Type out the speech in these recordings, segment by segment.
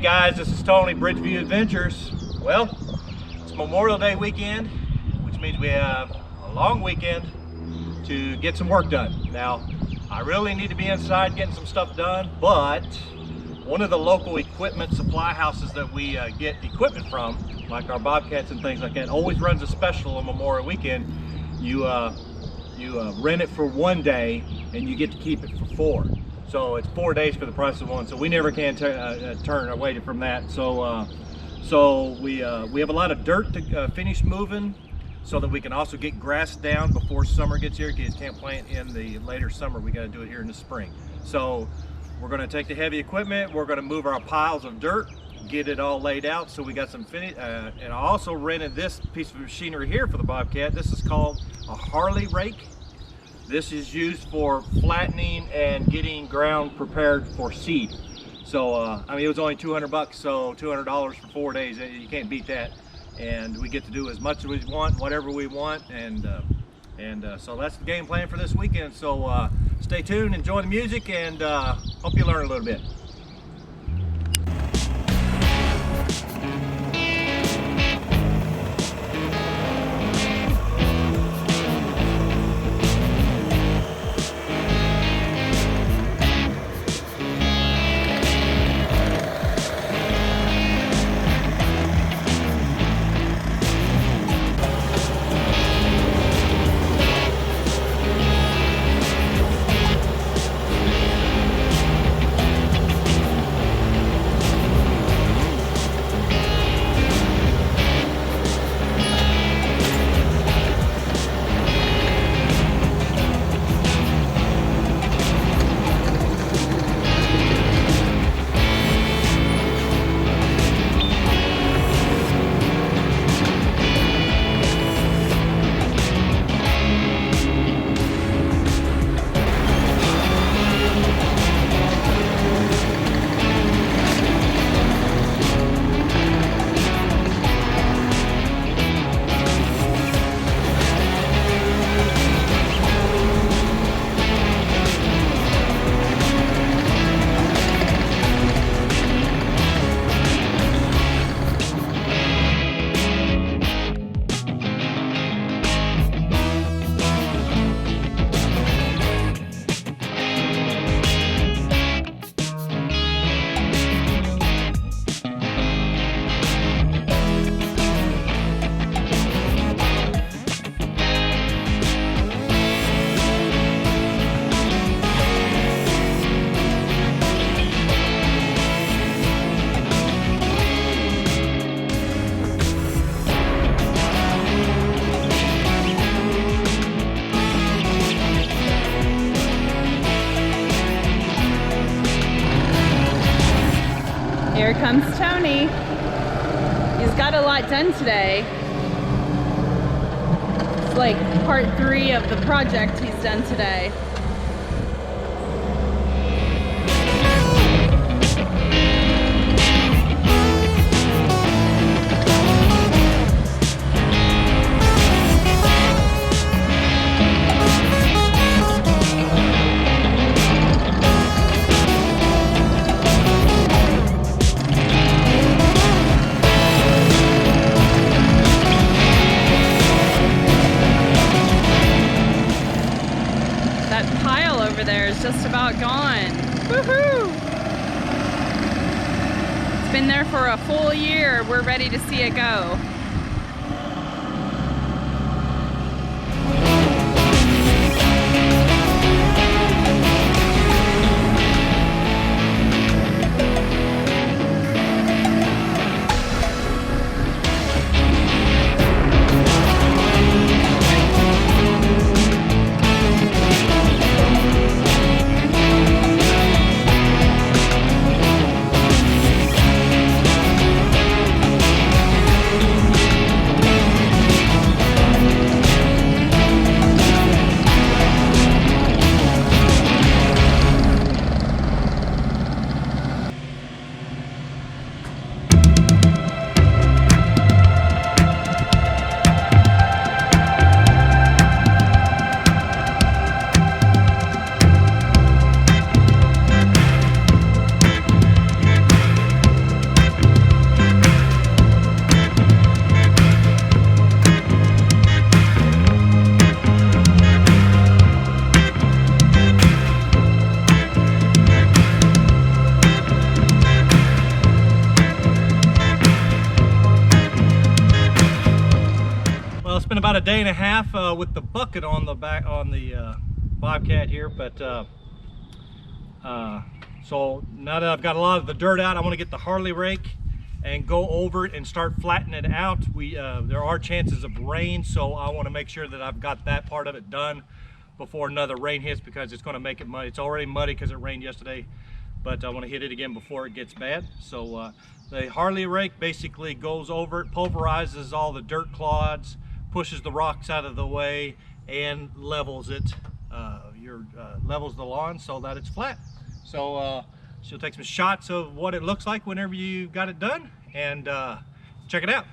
guys, this is Tony, BridgeviewAdventures. Well, it's Memorial Day weekend, which means we have a long weekend to get some work done. Now, I really need to be inside getting some stuff done, but one of the local equipment supply houses that we get equipment from, like our Bobcats and things like that, always runs a special on Memorial Weekend. You rent it for 1 day and you get to keep it for 4. So it's 4 days for the price of 1. So we never can turn away from that. So we have a lot of dirt to finish moving, so that we can also get grass down before summer gets here. Kids can't plant in the later summer. We got to do it here in the spring. So we're going to take the heavy equipment. We're going to move our piles of dirt, get it all laid out. So we got some finish. And I also rented this piece of machinery here for the Bobcat. This is called a Harley rake. This is used for flattening and getting ground prepared for seed. So I mean, it was only 200 bucks, so $200 for 4 days. You can't beat that. And we get to do as much as we want, whatever we want, and so that's the game plan for this weekend. So stay tuned, enjoy the music, and hope you learn a little bit. Here comes Tony. He's got a lot done today. It's like part 3 of the project he's done today. Just about gone. Woohoo! It's been there for a full year. We're ready to see it go. Well, it's been about a day and a half with the bucket on the back on the Bobcat here, but so now that I've got a lot of the dirt out, I want to get the Harley rake and go over it and start flattening it out. There are chances of rain, so I want to make sure that I've got that part of it done before another rain hits, because it's going to make it muddy. It's already muddy because it rained yesterday, but I want to hit it again before it gets bad. So the Harley rake basically goes over it, pulverizes all the dirt clods, pushes the rocks out of the way, and levels it. Levels the lawn so that it's flat. So she'll take some shots of what it looks like whenever you got it done, and check it out.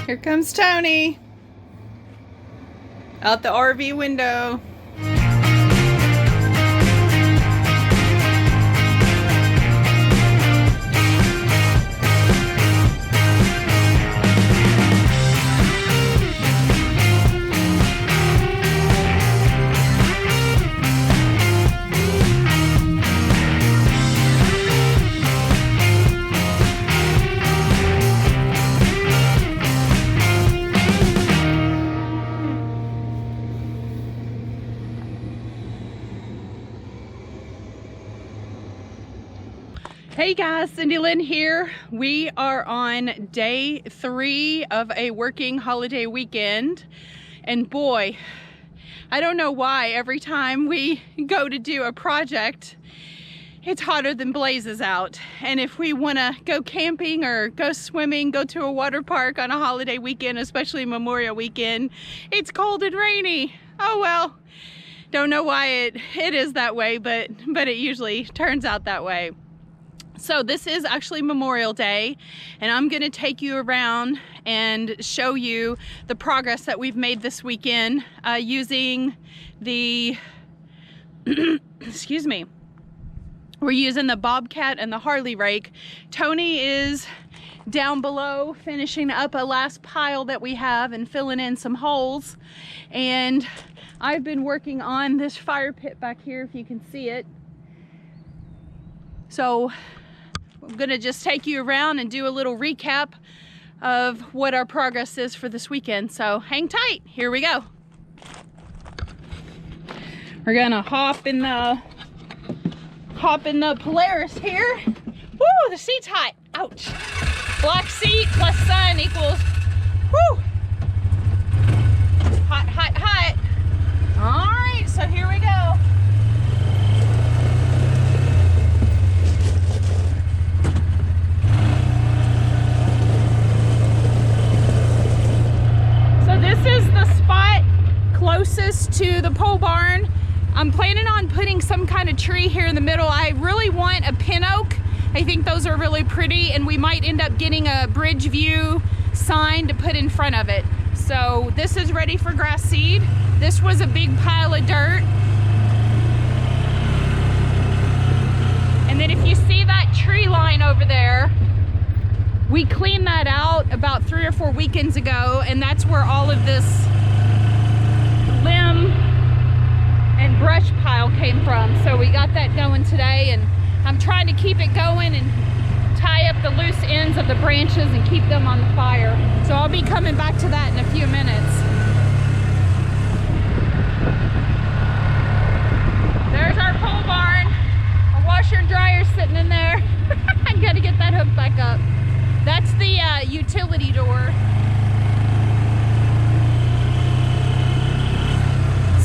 Here comes Tony out the RV window. Hey guys, Cindy Lynn here. We are on day 3 of a working holiday weekend, and boy, I don't know why every time we go to do a project it's hotter than blazes out, and if we want to go camping or go swimming, go to a water park on a holiday weekend, especially Memorial weekend, it's cold and rainy. Oh well, don't know why it is that way, but it usually turns out that way. So this is actually Memorial Day, and I'm going to take you around and show you the progress that we've made this weekend using the, excuse me, we're using the Bobcat and the Harley rake. Tony is down below finishing up a last pile that we have and filling in some holes, and I've been working on this fire pit back here, if you can see it. So I'm gonna just take you around and do a little recap of what our progress is for this weekend. So hang tight, here we go. We're gonna hop in the Polaris here. Woo, the seat's hot, ouch. Black seat plus sun equals, whoo, hot, hot, hot. All right, so here we go. I'm planning on putting some kind of tree here in the middle. I really want a pin oak. I think those are really pretty, and we might end up getting a Bridgeview sign to put in front of it. So this is ready for grass seed. This was a big pile of dirt. And then if you see that tree line over there, we cleaned that out about 3 or 4 weekends ago, and that's where all of this limb and brush pile came from. So we got that going today, and I'm trying to keep it going and tie up the loose ends of the branches and keep them on the fire. So I'll be coming back to that in a few minutes. There's our pole barn. Our washer and dryer sitting in there. I gotta get that hook back up. That's the utility door.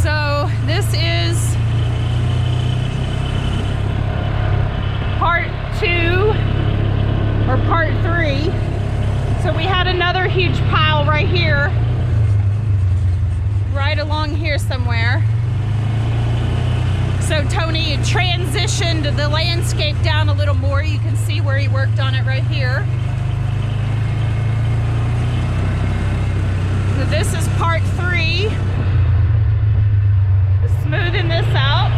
So this is part 2 or part 3. So we had another huge pile right here, right along here somewhere. So Tony transitioned the landscape down a little more. You can see where he worked on it right here. So this is part 3. Smoothing this out,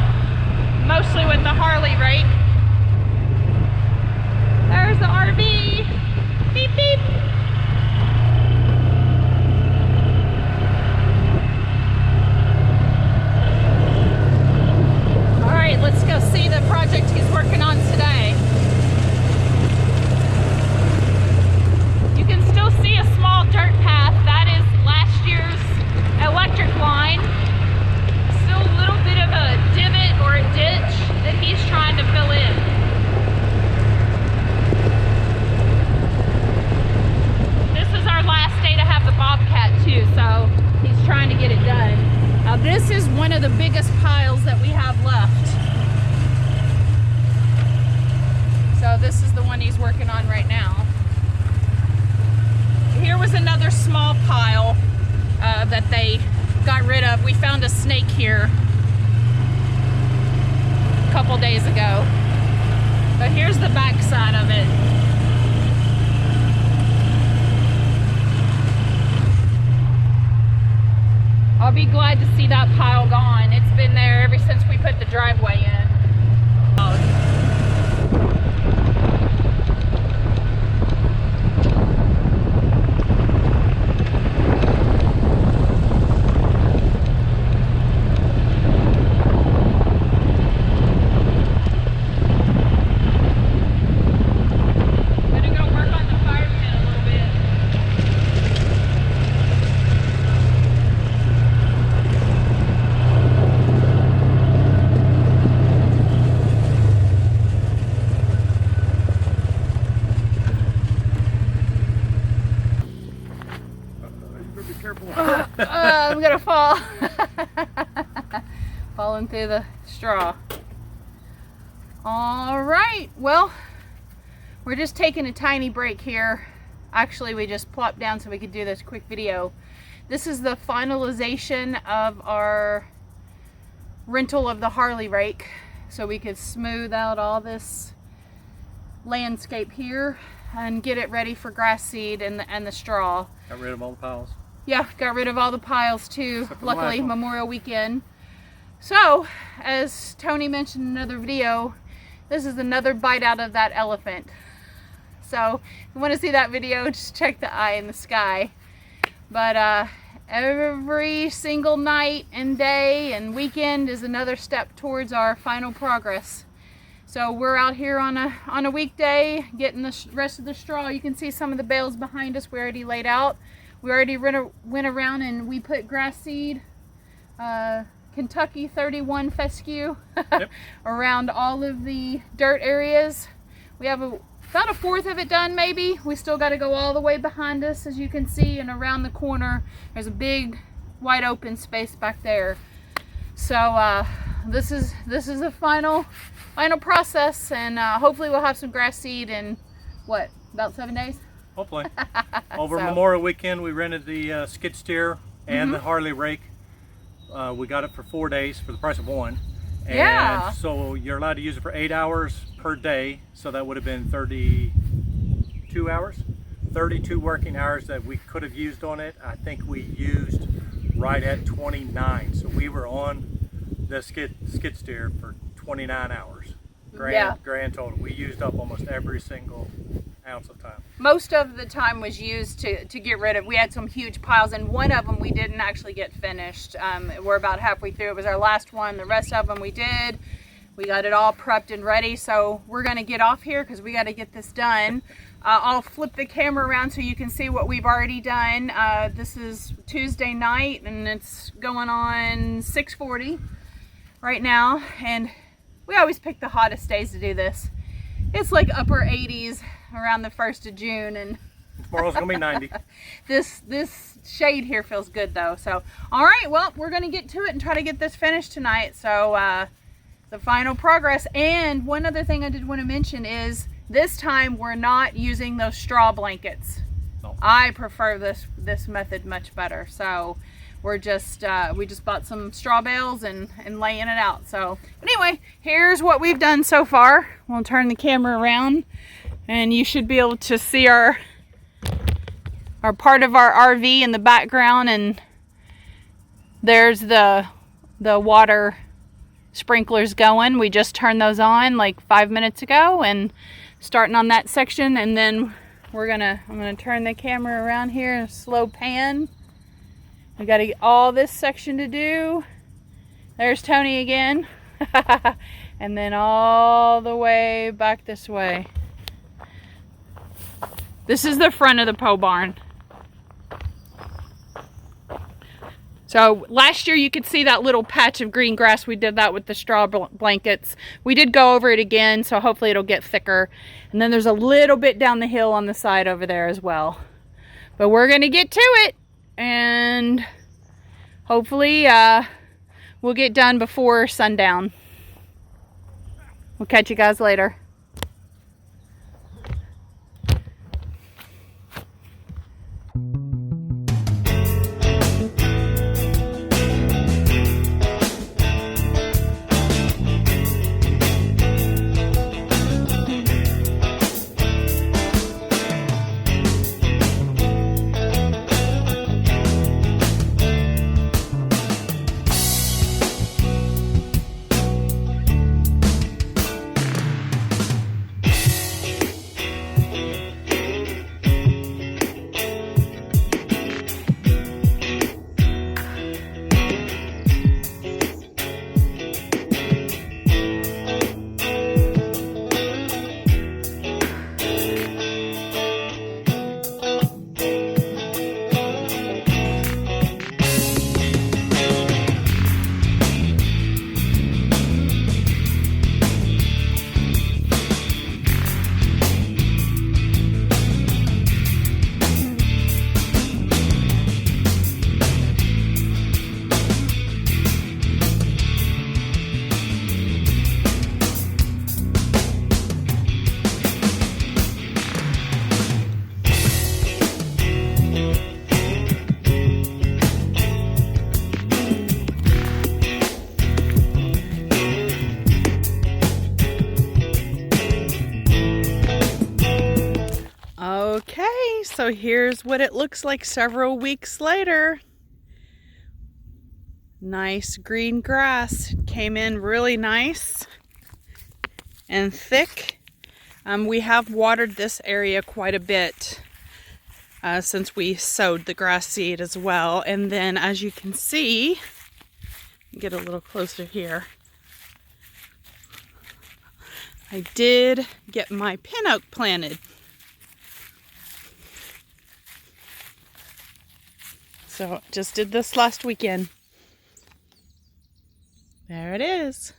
mostly with the Harley rake. There's the RV. Beep, beep. All right, let's go see the project he's working on today. You can still see a small dirt path. That is last year's electric line. Still a little bit of a divot or a ditch that he's trying to fill in. This is our last day to have the Bobcat too, so he's trying to get it done. Now this is one of the biggest piles that we have left. So this is the one he's working on right now. Here was another small pile that they got rid of. We found a snake here a couple days ago. But here's the back side of it. I'll be glad to see that pile gone. It's been there ever since we put the driveway in. I'm gonna fall. Falling through the straw. All right, well, we're just taking a tiny break here. Actually, we just plopped down so we could do this quick video. This is the finalization of our rental of the Harley rake, so we could smooth out all this landscape here and get it ready for grass seed and the straw. Got rid of all the piles. Yeah, got rid of all the piles too, luckily Memorial weekend. So, as Tony mentioned in another video, this is another bite out of that elephant. So, if you want to see that video, just check the eye in the sky. But every single night and day and weekend is another step towards our final progress. So we're out here on a weekday getting the rest of the straw. You can see some of the bales behind us we already laid out. We already went around and we put grass seed, Kentucky 31 fescue Yep. around all of the dirt areas. We have about a fourth of it done maybe. We still got to go all the way behind us, as you can see, and around the corner there's a big wide open space back there. So this is the final process, and hopefully we'll have some grass seed in what, about 7 days? Hopefully. Over Memorial weekend we rented the skid steer and the Harley rake. We got it for 4 days for the price of one. And Yeah. so you're allowed to use it for 8 hours per day. So that would have been 32 hours, 32 working hours that we could have used on it. I think we used right at 29. So we were on the skid steer for 29 hours. Grand total. We used up almost every single ounce of time. Most of the time was used to get rid of. We had some huge piles, and one of them we didn't actually get finished. We're about halfway through. It was our last one. The rest of them we did. We got it all prepped and ready, so we're gonna get off here because we got to get this done. I'll flip the camera around so you can see what we've already done. This is Tuesday night, and it's going on 6:40 right now, and we always pick the hottest days to do this. It's like upper 80s around the 1st of June, and tomorrow's gonna be 90. This shade here feels good though. So all right, well, we're gonna get to it and try to get this finished tonight. So the final progress. And one other thing I did want to mention is this time we're not using those straw blankets. No. I prefer this method much better. So we're just we just bought some straw bales and laying it out. So anyway, here's what we've done so far. We'll turn the camera around and you should be able to see our part of our RV in the background, and there's the water sprinklers going. We just turned those on like 5 minutes ago and starting on that section, and then I'm gonna turn the camera around here and slow pan. We got to get all this section to do. There's Tony again. And then all the way back this way. This is the front of the pole barn. So last year you could see that little patch of green grass. We did that with the straw blankets. We did go over it again, so hopefully it'll get thicker. And then there's a little bit down the hill on the side over there as well. But we're gonna get to it, and hopefully we'll get done before sundown. We'll catch you guys later. Okay, so here's what it looks like several weeks later. Nice green grass. Came in really nice and thick. We have watered this area quite a bit since we sowed the grass seed as well. And then as you can see, get a little closer here, I did get my pin oak planted. So just did this last weekend. There it is.